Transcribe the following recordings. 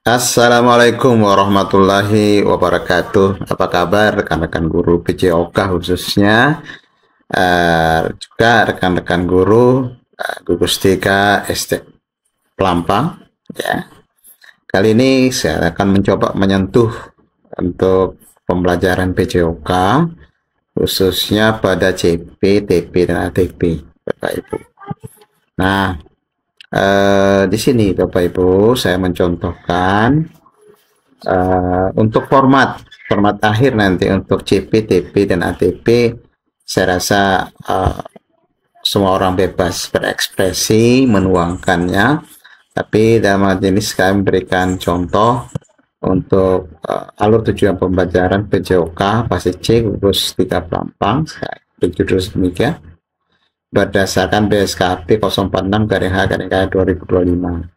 Assalamualaikum warahmatullahi wabarakatuh. Apa kabar rekan-rekan guru PJOK khususnya, juga rekan-rekan guru gugus TK SD Pelampang. Ya. Kali ini saya akan mencoba menyentuh untuk pembelajaran PJOK khususnya pada CP, TP, dan ATP, Bapak Ibu. Nah, di sini Bapak Ibu saya mencontohkan untuk format akhir nanti untuk CP, TP, dan ATP. Saya rasa semua orang bebas berekspresi menuangkannya, tapi dalam hal ini saya memberikan contoh untuk alur tujuan pembelajaran PJOK fase C gugus 3 Pelampang. Saya berjudul demikian berdasarkan BSKP 046/H/K 2025.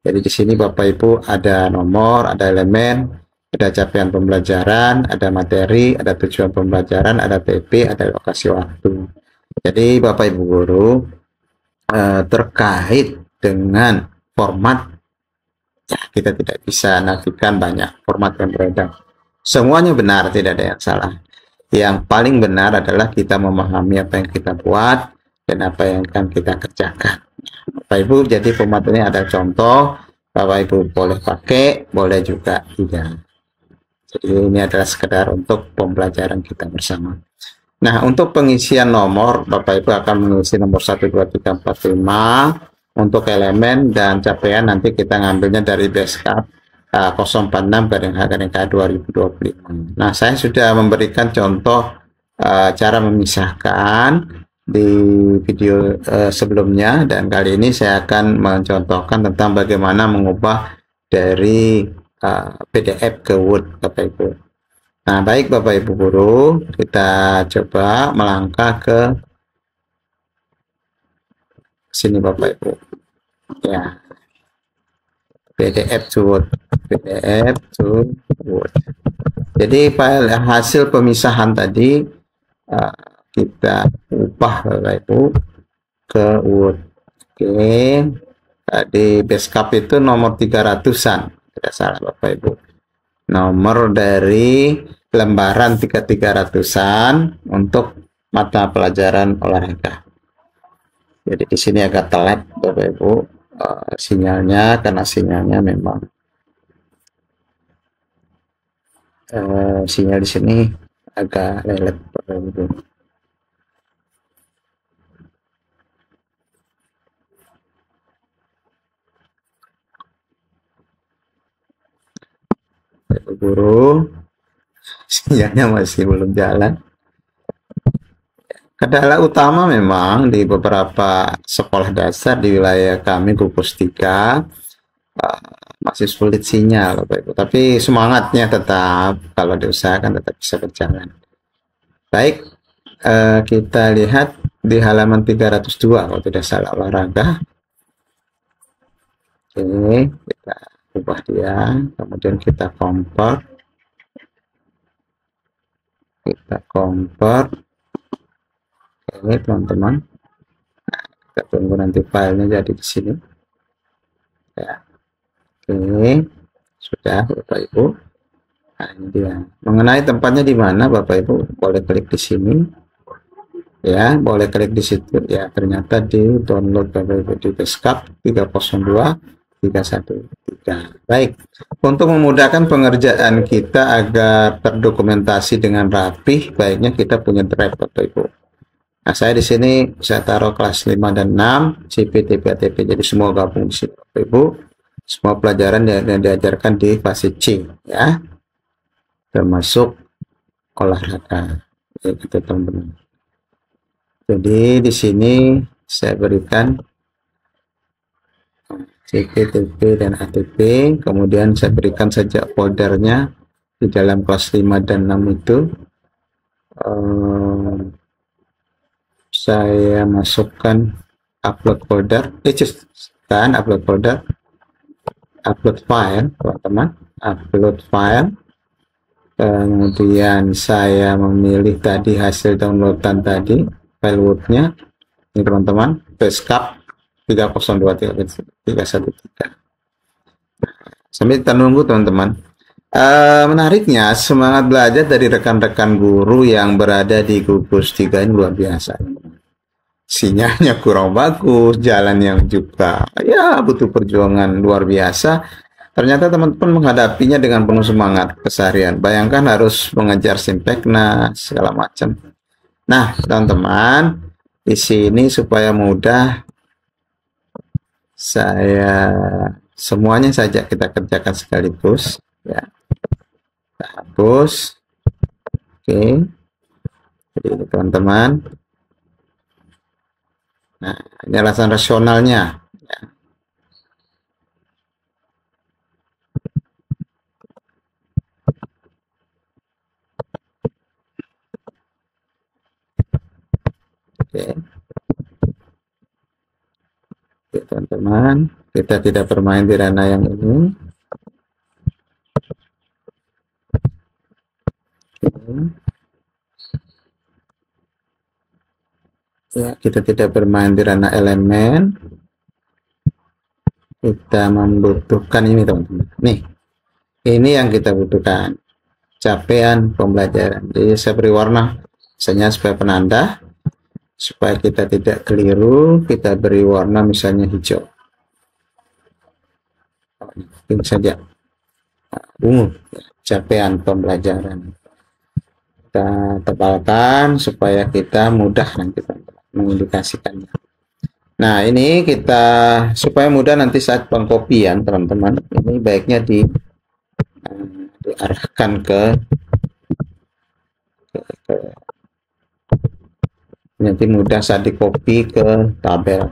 Jadi di sini Bapak Ibu ada nomor, ada elemen, ada capaian pembelajaran, ada materi, ada tujuan pembelajaran, ada TP, ada lokasi waktu. Jadi Bapak Ibu guru terkait dengan format, ya kita tidak bisa nafikan banyak format yang beredar. Semuanya benar, tidak ada yang salah. Yang paling benar adalah kita memahami apa yang kita buat dan apa yang akan kita kerjakan. Bapak Ibu, jadi format ini ada contoh, Bapak Ibu boleh pakai, boleh juga tidak. Jadi ini adalah sekedar untuk pembelajaran kita bersama. Nah, untuk pengisian nomor, Bapak Ibu akan mengisi nomor 1, 2, 3, 4, 5. Untuk elemen dan capaian nanti kita ngambilnya dari BSKP 046/H/K 2025. Nah, saya sudah memberikan contoh cara memisahkan di video sebelumnya, dan kali ini saya akan mencontohkan tentang bagaimana mengubah dari PDF ke Word, Bapak Ibu. Nah, baik Bapak Ibu guru, kita coba melangkah ke sini Bapak Ibu. Ya, PDF to Word, PDF to Word. Jadi file hasil pemisahan tadi kita ubah Bapak Ibu ke Word. Oke, tadi backup itu nomor 300-an, tidak salah Bapak Ibu. Nomor dari lembaran 300-an untuk mata pelajaran olahraga. Jadi di sini agak telat Bapak Ibu sinyalnya, karena sinyalnya memang sinyal di sini agak lelet Bapak Ibu. Bapak guru, sinyalnya masih belum jalan. Kendala utama memang di beberapa sekolah dasar di wilayah kami gugus 3 masih sulit sinyal Bapak Ibu. Tapi semangatnya tetap, kalau diusahakan tetap bisa berjalan. Baik, kita lihat di halaman 302 kalau tidak salah, olahraga. Oke, kita ubah dia, kemudian kita convert. Oke teman-teman, nah, kita tunggu nanti filenya jadi di sini. Ya, oke, sudah Bapak Ibu. Nah, ini dia. Mengenai tempatnya di mana Bapak Ibu, boleh klik di sini. Ya, boleh klik di situ. Ya, ternyata di download Bapak Ibu di BSKP 302.313. Baik, untuk memudahkan pengerjaan kita agar terdokumentasi dengan rapih, baiknya kita punya drive Bapak Ibu. Nah, saya di sini saya taruh kelas 5 dan 6, CP, TP, ATP. Jadi semua gabung di sini Bapak Ibu. Semua pelajaran yang diajarkan di fase C, ya. Termasuk olahraga. Ya, gitu teman-teman. Jadi di sini saya berikan CP, TP, dan ATP. Kemudian saya berikan saja foldernya di dalam kelas 5 dan 6 itu. Saya masukkan upload folder, upload folder, upload file teman-teman, upload file. Kemudian saya memilih tadi hasil downloadan tadi, file Word-nya ini teman-teman, BSKP 302.313. Sambil kita nunggu teman-teman. Menariknya semangat belajar dari rekan-rekan guru yang berada di gugus 3 ini luar biasa. Sinyalnya kurang bagus, jalan yang juga ya butuh perjuangan luar biasa. Ternyata teman-teman menghadapinya dengan penuh semangat keseharian. Bayangkan harus mengejar simpekna segala macam. Nah, teman-teman, di sini supaya mudah saya semuanya saja kita kerjakan sekaligus ya. Kita hapus. Oke. Jadi teman-teman. Nah, ini alasan rasionalnya. Ya. Oke. Oke, teman-teman, kita tidak bermain di ranah yang ini. Oke. Ya, kita tidak bermain di ranah elemen. Kita membutuhkan ini teman-teman. Nih, ini yang kita butuhkan. Capaian pembelajaran. Jadi saya beri warna, misalnya supaya penanda, supaya kita tidak keliru, kita beri warna misalnya hijau. Ini saja. Ungu, capaian pembelajaran. Kita tebalkan supaya kita mudah nanti mengindikasikannya. Nah, ini kita supaya mudah nanti saat pengkopian teman-teman, ini baiknya diarahkan ke nanti mudah saat di copy ke tabel.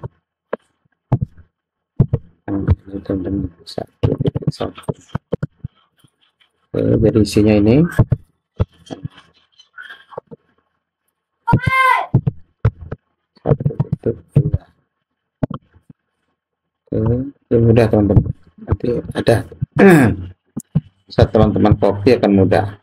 Teman-teman satu. Jadi isinya ini ini mudah teman-teman, nanti ada saat teman-teman copy akan mudah.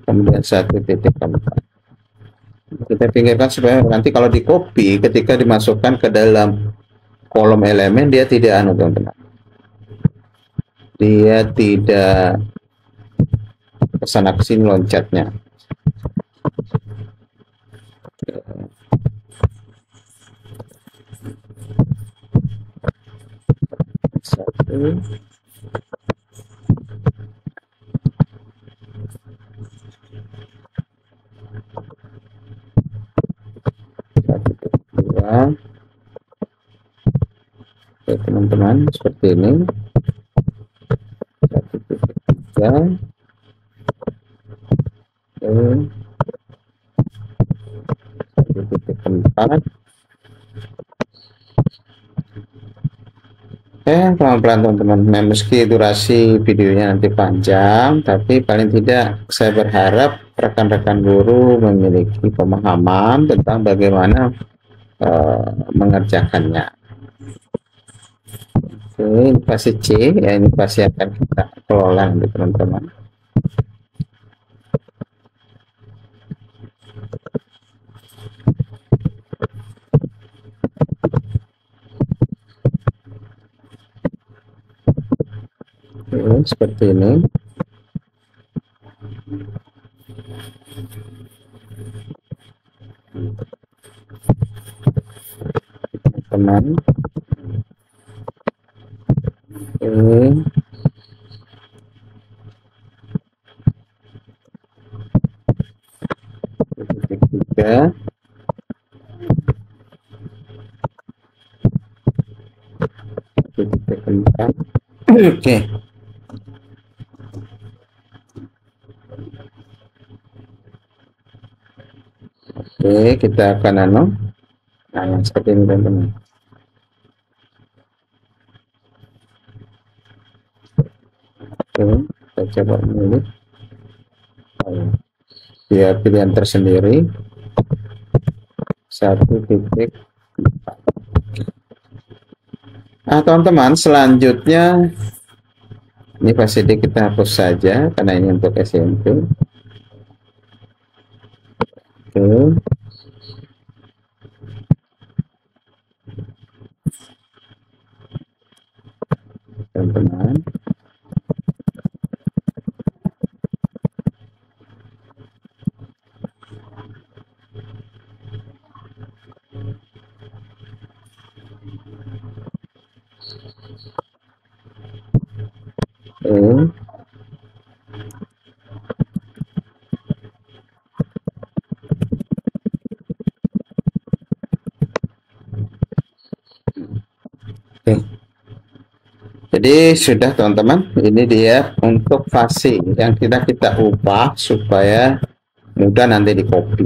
Kemudian 1.4 kita pinggirkan supaya nanti kalau di copy ketika dimasukkan ke dalam kolom elemen dia tidak teman-teman, dia tidak kesana kesini loncatnya. Satu. Dua. Oke teman-teman, seperti ini. 1.3. Oke. 1.4. Pelan-pelan teman-teman. Nah, meski durasi videonya nanti panjang, tapi paling tidak saya berharap rekan-rekan guru memiliki pemahaman tentang bagaimana mengerjakannya. Oke, ini pasti C, ya ini pasti akan kita kelola nanti teman-teman. Oke, seperti ini. Teman. Oke. Tiga. Oke. Oke, kita akan nah, seperti ini teman-teman. Oke, kita coba memilih. Dia pilihan tersendiri. 1.4. Nah, teman-teman, selanjutnya Ini pasidi kita hapus saja karena ini untuk SMP. Oke, teman-teman. Oke. Oke. Jadi sudah teman-teman, ini dia untuk fase yang kita ubah supaya mudah nanti di copy.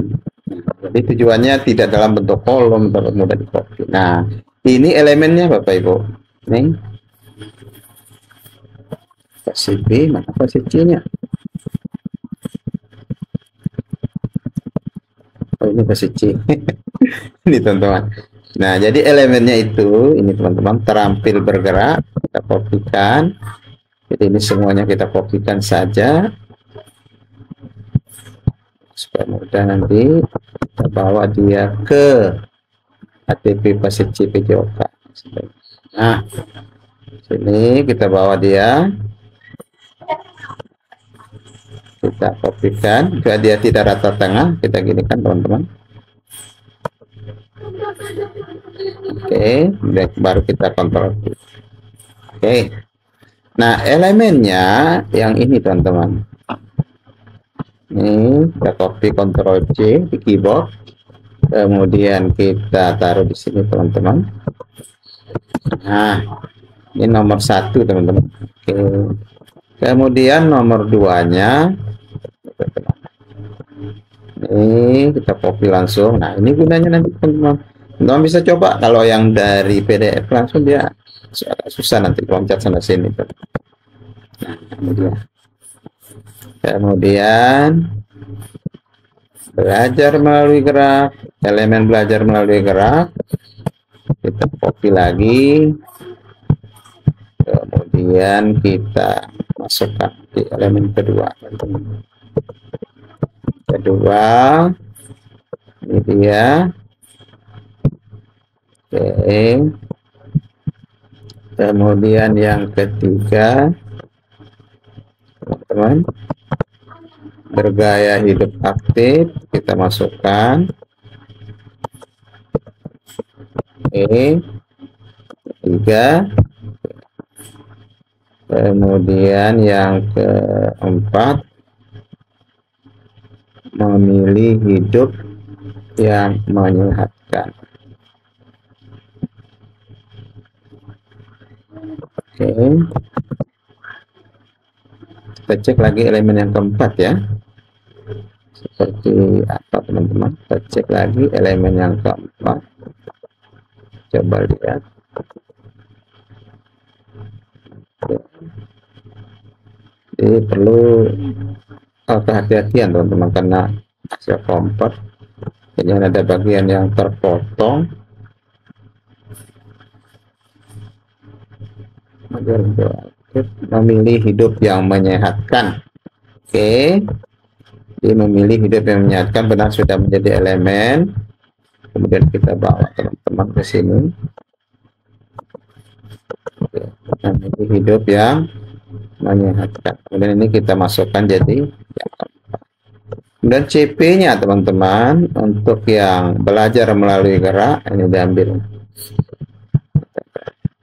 Jadi tujuannya tidak dalam bentuk kolom tapi mudah di copy. Nah, ini elemennya Bapak Ibu. Ini fase B, mana fase C-nya? Oh, ini fase C. Ini teman-teman. Nah, jadi elemennya itu, ini teman-teman, terampil bergerak, kita kopikan. Jadi ini semuanya kita kopikan saja. Supaya mudah nanti kita bawa dia ke HTTP fase C PJOK. Nah, sini kita bawa dia. Kita kopikan, jika dia tidak rata tengah, kita ginikan teman-teman. Oke, baru kita kontrol. Oke, nah elemennya yang ini teman-teman. Ini kita copy Ctrl C di keyboard, kemudian kita taruh di sini teman-teman. Nah, ini nomor 1 teman-teman. Oke, kemudian nomor 2-nya ini kita copy langsung. Nah, ini gunanya nanti teman-teman. Teman bisa coba kalau yang dari PDF langsung dia agak susah nanti loncat sana sini. Nah, ini dia. Kemudian belajar melalui gerak, elemen belajar melalui gerak, kita copy lagi. Kemudian kita masukkan di elemen kedua, teman-teman. Kedua, ini dia. Oke. Kemudian yang ketiga, teman-teman, bergaya hidup aktif, kita masukkan. Oke. Ketiga. Kemudian yang keempat, memilih hidup yang menyehatkan. Oke, kita cek lagi elemen yang keempat ya, seperti apa teman-teman. Kita cek lagi elemen yang keempat, coba lihat. Oke. Jadi perlu kehati-hatian teman-teman karena hasil kompet ini ada bagian yang terpotong. Memilih hidup yang menyehatkan. Oke, jadi memilih hidup yang menyehatkan benar sudah menjadi elemen. Kemudian kita bawa teman-teman ke sini. Oke, memilih hidup yang menyehatkan. Kemudian ini kita masukkan jadi yang keempat. Kemudian CP-nya teman-teman untuk yang belajar melalui gerak ini diambil.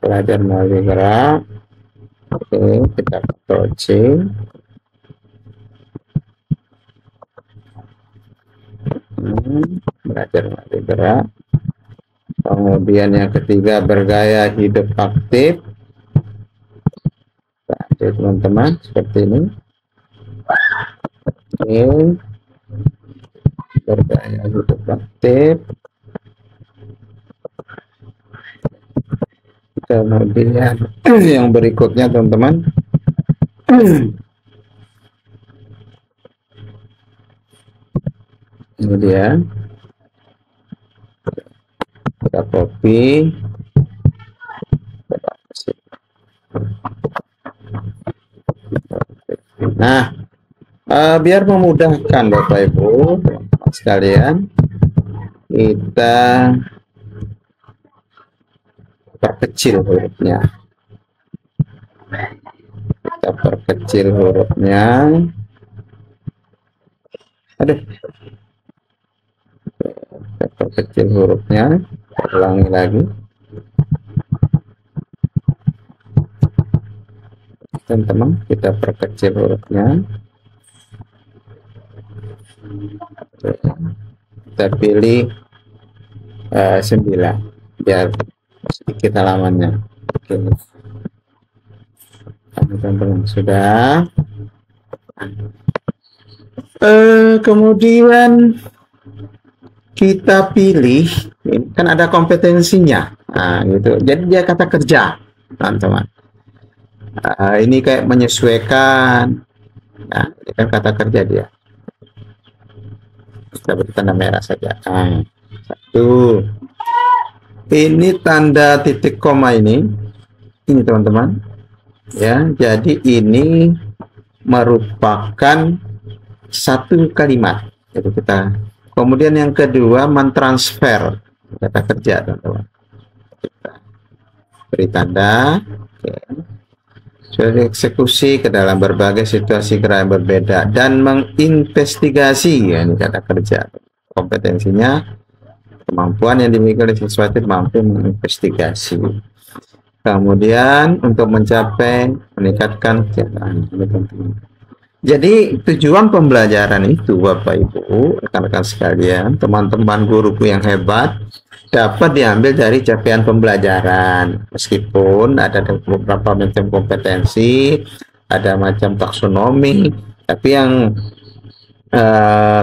Belajar melalui gerak. Oke, kita Ctrl C. Belajar melalui gerak. Kemudian yang ketiga bergaya hidup aktif. Oke, teman-teman, seperti ini. Oke, bergaya hidup aktif. Kemudian yang berikutnya teman-teman, ini dia, kita copy, Nah, biar memudahkan Bapak Ibu sekalian, kita perkecil hurufnya. Kita perkecil hurufnya. Aduh. Kita perkecil hurufnya. Kita ulangi lagi. Teman-teman, kita perkecil hurufnya. Kita pilih 9 biar sedikit halamannya. Oke. Teman-teman sudah. Kemudian kita pilih, ini kan ada kompetensinya. Nah, gitu. Jadi dia kata kerja, teman-teman. Ini kayak menyesuaikan. Nah, ini kan kata kerja dia. Kita beri tanda merah saja. Nah, 1. Ini tanda titik koma ini teman-teman. Ya, jadi ini merupakan satu kalimat. Jadi kita. Kemudian yang kedua mentransfer kata kerja, teman-teman. Kita beri tanda. Oke. Sudah dieksekusi ke dalam berbagai situasi gerak yang berbeda dan menginvestigasi, ya, ini kata kerja. Kompetensinya kemampuan yang dimiliki oleh siswa itu mampu menginvestigasi. Kemudian untuk mencapai meningkatkan kesejahteraan. Jadi tujuan pembelajaran itu Bapak Ibu, rekan-rekan sekalian, teman-teman guruku yang hebat, dapat diambil dari capaian pembelajaran. Meskipun ada beberapa macam kompetensi, ada macam taksonomi, tapi yang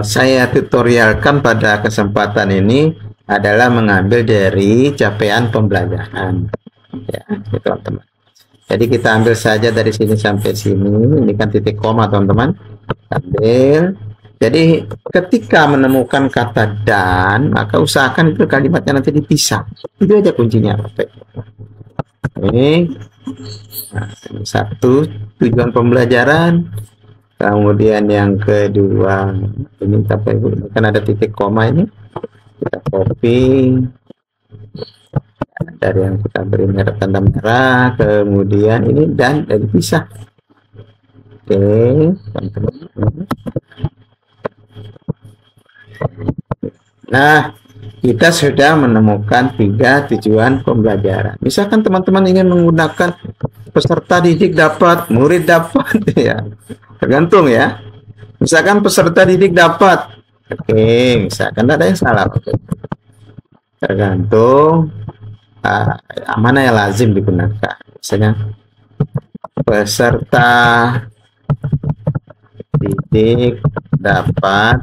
saya tutorialkan pada kesempatan ini adalah mengambil dari capaian pembelajaran. Ya, teman-teman. Jadi kita ambil saja dari sini sampai sini. Ini kan titik koma, teman-teman. Ambil. Jadi ketika menemukan kata dan, maka usahakan itu kalimatnya nanti dipisah. Itu aja kuncinya, Bapak. Ini, nah, satu tujuan pembelajaran. Kemudian yang kedua, ini apa Ibu? Kan ada titik koma ini. Kita copy dari yang kita beri merah, tanda merah. Kemudian ini dan dipisah. Oke, teman-teman. Nah, kita sudah menemukan 3 tujuan pembelajaran. Misalkan teman-teman ingin menggunakan peserta didik dapat, murid dapat, ya, tergantung ya. Misalkan peserta didik dapat, oke, misalkan ada yang salah, oke. Tergantung mana yang lazim digunakan. Misalnya peserta didik dapat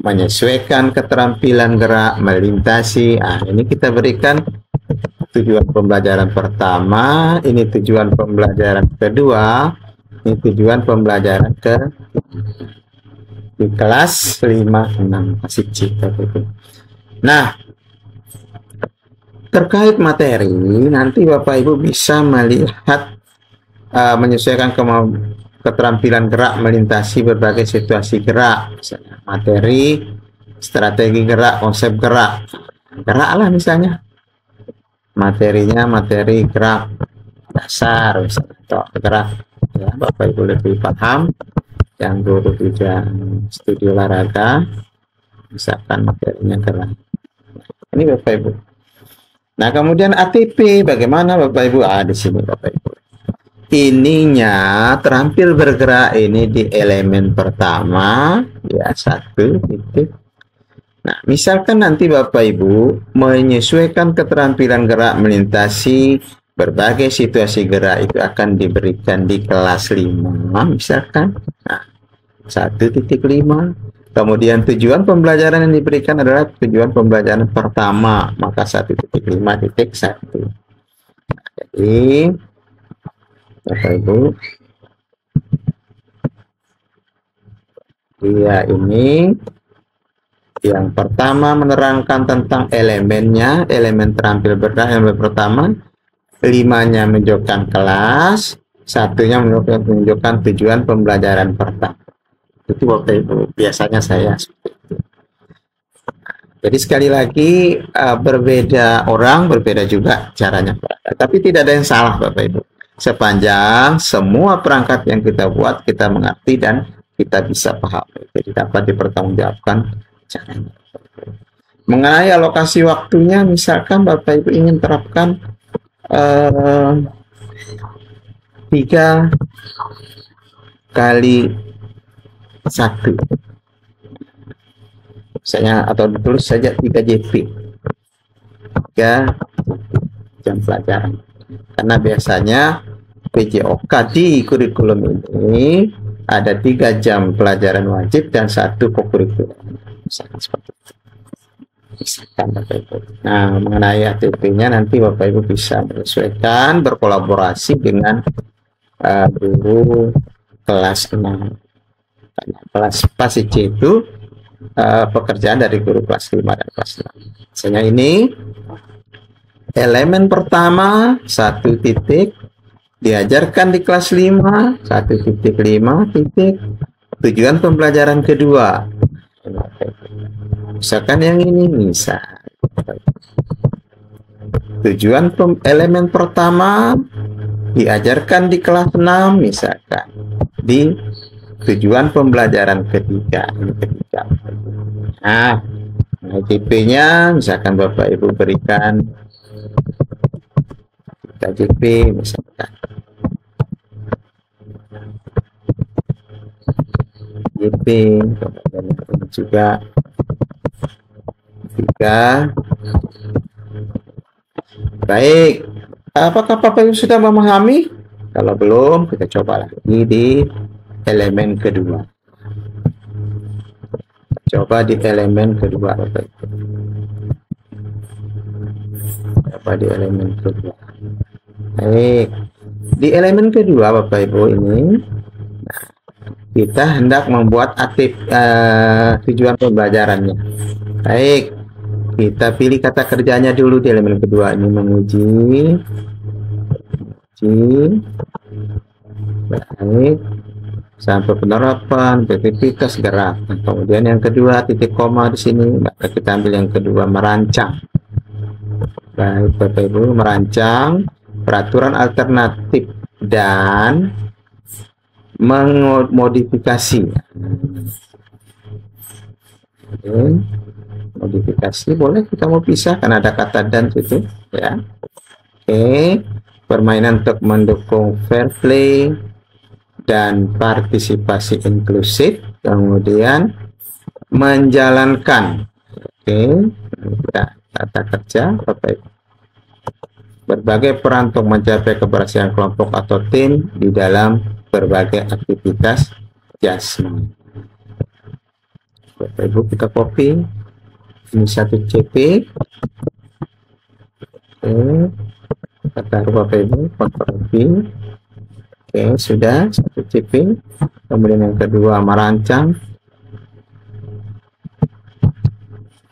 menyesuaikan keterampilan gerak melintasi. Ini kita berikan tujuan pembelajaran pertama, ini tujuan pembelajaran kedua, ini tujuan pembelajaran ke di kelas 5-6 masih cita. Nah, terkait materi nanti Bapak Ibu bisa melihat menyesuaikan keterampilan gerak melintasi berbagai situasi gerak, misalnya materi, strategi gerak, konsep gerak, gerak lah misalnya, materinya materi gerak dasar, misalnya atau gerak, ya Bapak Ibu lebih paham. Yang guru bidang studi olahraga, misalkan materinya gerak. Ini Bapak Ibu. Nah kemudian ATP, bagaimana Bapak Ibu? Di sini Bapak Ibu. Ininya terampil bergerak ini di elemen pertama, ya 1 titik. Nah, misalkan nanti Bapak Ibu menyesuaikan keterampilan gerak melintasi berbagai situasi gerak itu akan diberikan di kelas 5, misalkan. Nah, 1.5. Kemudian tujuan pembelajaran yang diberikan adalah tujuan pembelajaran pertama, maka 1.5.1. Jadi Bapak Ibu, dia ini yang pertama menerangkan tentang elemennya, elemen terampil bergerak. Elemen pertama, 5-nya menunjukkan kelas, satunya menunjukkan tujuan pembelajaran pertama. Itu Bapak Ibu biasanya saya seperti itu. Jadi sekali lagi berbeda orang, berbeda juga caranya berangkat. Tapi tidak ada yang salah Bapak Ibu. Sepanjang semua perangkat yang kita buat kita mengerti dan kita bisa paham. Jadi dapat dipertanggungjawabkan caranya. Mengenai alokasi waktunya, misalkan Bapak Ibu ingin terapkan 3 kali 1. Misalnya, atau ditulis saja 3 JP, 3 jam pelajaran. Karena biasanya PJOK di kurikulum ini ada 3 jam pelajaran wajib dan 1 kokurikulum. Misalkan seperti itu. Misalkan Bapak Ibu. Nah, mengenai ATP-nya nanti Bapak Ibu bisa menyesuaikan, berkolaborasi dengan guru kelas 6. Karena kelas PASI C itu pekerjaan dari guru kelas 5 dan kelas 6. Misalnya ini elemen pertama 1 titik diajarkan di kelas 5 1.5 titik tujuan pembelajaran kedua. Misalkan yang ini misal tujuan elemen pertama diajarkan di kelas 6 misalkan di tujuan pembelajaran ketiga. Nah, JP-nya misalkan Bapak Ibu berikan JP misalkan JP juga 3. Baik, apakah Bapak Ibu sudah memahami? Kalau belum, kita coba lagi di elemen kedua. Coba di elemen kedua Bapak Ibu. Coba di elemen kedua. Baik, di elemen kedua Bapak Ibu ini kita hendak membuat tujuan pembelajarannya. Baik, kita pilih kata kerjanya dulu di elemen kedua ini, menguji. Baik, sampai penerapan, aktivitas gerak. Kemudian yang kedua titik koma di sini, maka kita ambil yang kedua, merancang. Baik Bapak Ibu, merancang peraturan alternatif dan memodifikasi. Oke. Modifikasi boleh kita mau pisah karena ada kata dan situ ya. Oke. Permainan untuk mendukung fair play dan partisipasi inklusif, kemudian menjalankan. Oke. Kata kerja Bapak Ibu. Berbagai peran untuk mencapai keberhasilan kelompok atau tim di dalam berbagai aktivitas jasmani. Bapak Ibu kita copy ini 1 CP. Oke, kita taruh Bapak Ibu, Ctrl V. Oke, sudah 1 CP. Kemudian yang kedua merancang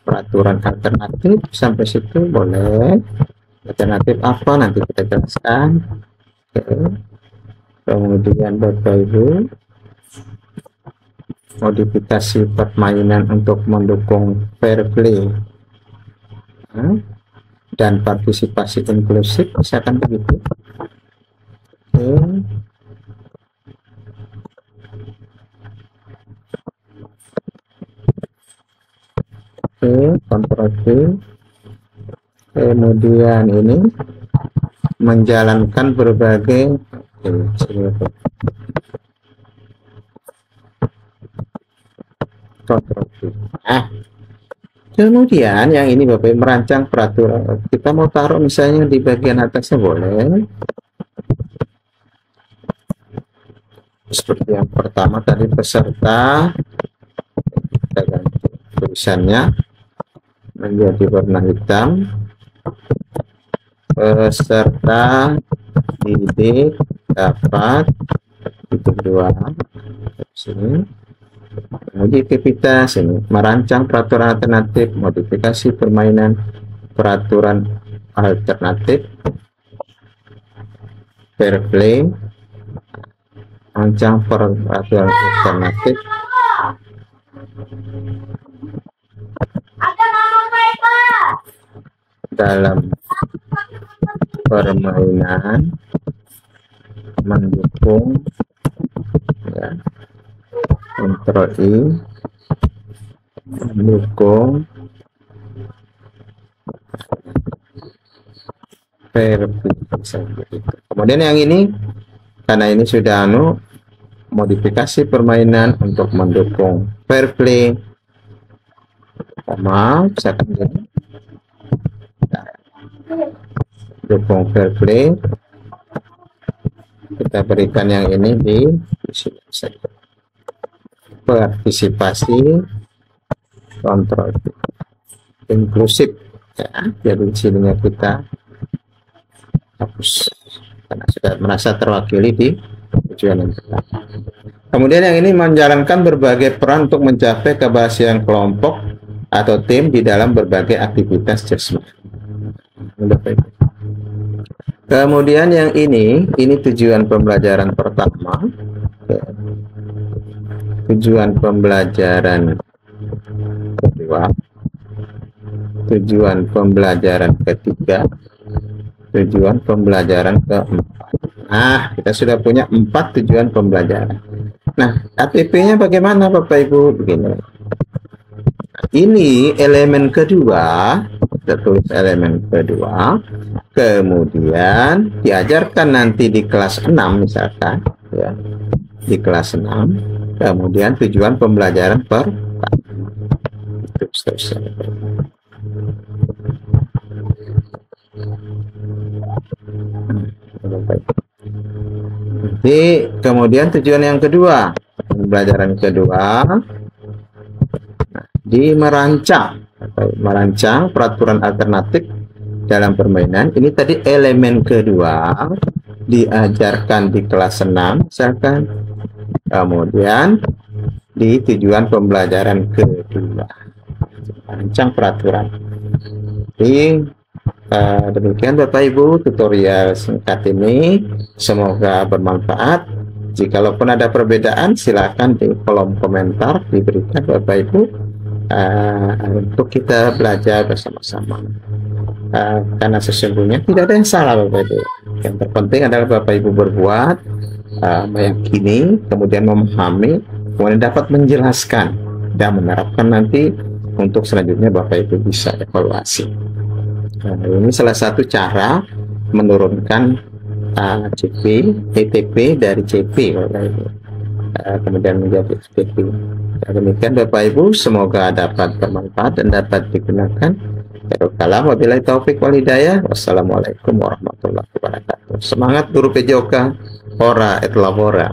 peraturan alternatif, sampai situ boleh. Alternatif apa nanti kita jelaskan. Oke. Kemudian Bapak Ibu modifikasi permainan untuk mendukung fair play dan partisipasi inklusif, misalkan begitu. Oke, Ctrl V. Kemudian ini menjalankan berbagai kemudian yang ini Bapak merancang peraturan. Kita mau taruh misalnya di bagian atasnya boleh. Seperti yang pertama tadi peserta, kita ganti tulisannya menjadi warna hitam. Peserta didik dapat titik 2 sini. Uji aktivitas ini merancang peraturan alternatif, modifikasi permainan peraturan alternatif, fair play Rancang peraturan alternatif dalam permainan mendukung, ya, Ctrl I, mendukung verifikasi. Kemudian yang ini, karena ini sudah modifikasi permainan untuk mendukung fair play, misalkan gini, dukung fair play, kita berikan yang ini di sini saja, partisipasi kontrol inklusif, ya. Jadi sininya kita hapus karena sudah merasa terwakili di tujuan yang pertama. Kemudian yang ini menjalankan berbagai peran untuk mencapai keberhasilan kelompok atau tim di dalam berbagai aktivitas jasmani. Kemudian yang ini tujuan pembelajaran pertama, tujuan pembelajaran kedua, tujuan pembelajaran ketiga, tujuan pembelajaran keempat. Nah, kita sudah punya 4 tujuan pembelajaran. Nah, ATP-nya bagaimana Bapak Ibu? Begini. Ini elemen kedua, kita tulis elemen kedua, kemudian diajarkan nanti di kelas 6 misalkan, ya, di kelas 6, kemudian tujuan pembelajaran pertama. Itu seterusnya. Jadi kemudian tujuan yang kedua, pembelajaran kedua, di merancang peraturan alternatif dalam permainan. Ini tadi elemen kedua, diajarkan di kelas 6 misalkan, kemudian di tujuan pembelajaran kedua, merancang peraturan. Jadi demikian Bapak Ibu tutorial singkat ini, semoga bermanfaat. Jikalaupun ada perbedaan silakan di kolom komentar diberikan Bapak Ibu, untuk kita belajar bersama-sama, karena sesungguhnya tidak ada yang salah Bapak Ibu. Yang terpenting adalah Bapak Ibu berbuat, meyakini, kemudian memahami, kemudian dapat menjelaskan dan menerapkan nanti untuk selanjutnya Bapak Ibu bisa evaluasi. Nah, ini salah satu cara menurunkan CP, ETP dari CP Bapak Ibu, kemudian menjadi SPP. Demikian Bapak Ibu, semoga dapat bermanfaat dan dapat digunakan. Wabillahi taufik wal hidayah. Wassalamualaikum warahmatullahi wabarakatuh. Semangat guru PJOK, ora et labora.